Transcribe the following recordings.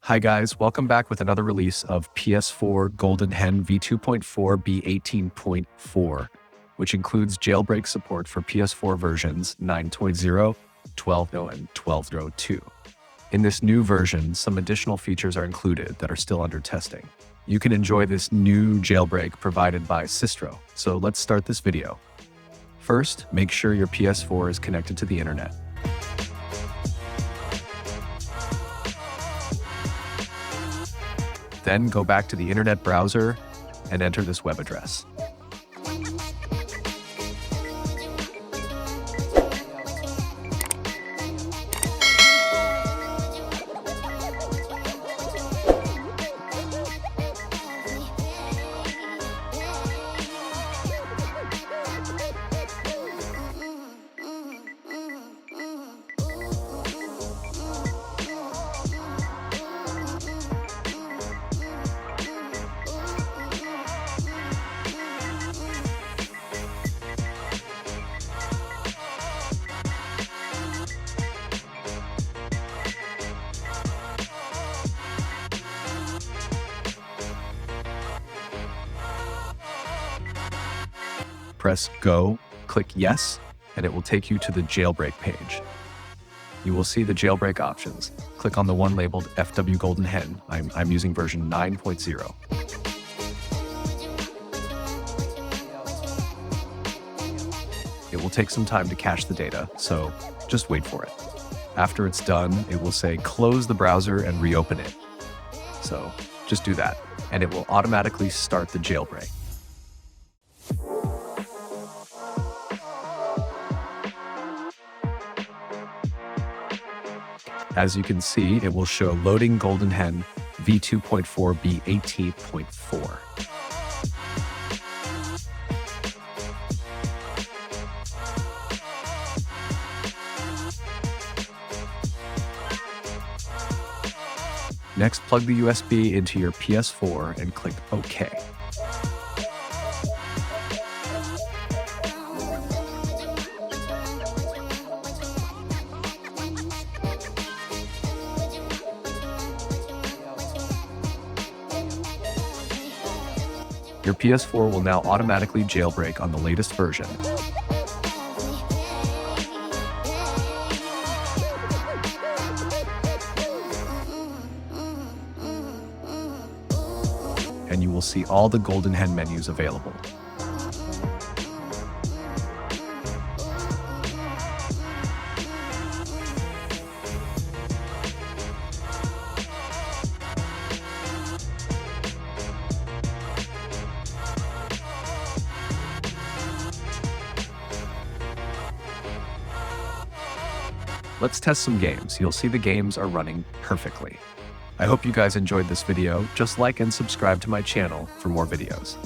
Hi guys, welcome back with another release of Ps4 GoldenHen V2.4b18.4, which includes jailbreak support for Ps4 versions 9.0, 12.0, and 12.02. In this new version, some additional features are included that are still under testing. You can enjoy this new jailbreak provided by Sistro, so let's start this video. First, make sure your Ps4 is connected to the internet. Then go back to the internet browser and enter this web address. Press Go, click Yes, and it will take you to the jailbreak page. You will see the jailbreak options. Click on the one labeled FW GoldenHen. I'm using version 9.0. It will take some time to cache the data, so just wait for it. After it's done, it will say close the browser and reopen it. So just do that, and it will automatically start the jailbreak. As you can see, it will show loading GoldenHen V2.4b18.4. Next, plug the USB into your Ps4 and click OK. Your Ps4 will now automatically jailbreak on the latest version. And you will see all the GoldenHen menus available. Let's test some games. You'll see the games are running perfectly. I hope you guys enjoyed this video. Just like and subscribe to my channel for more videos.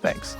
Thanks.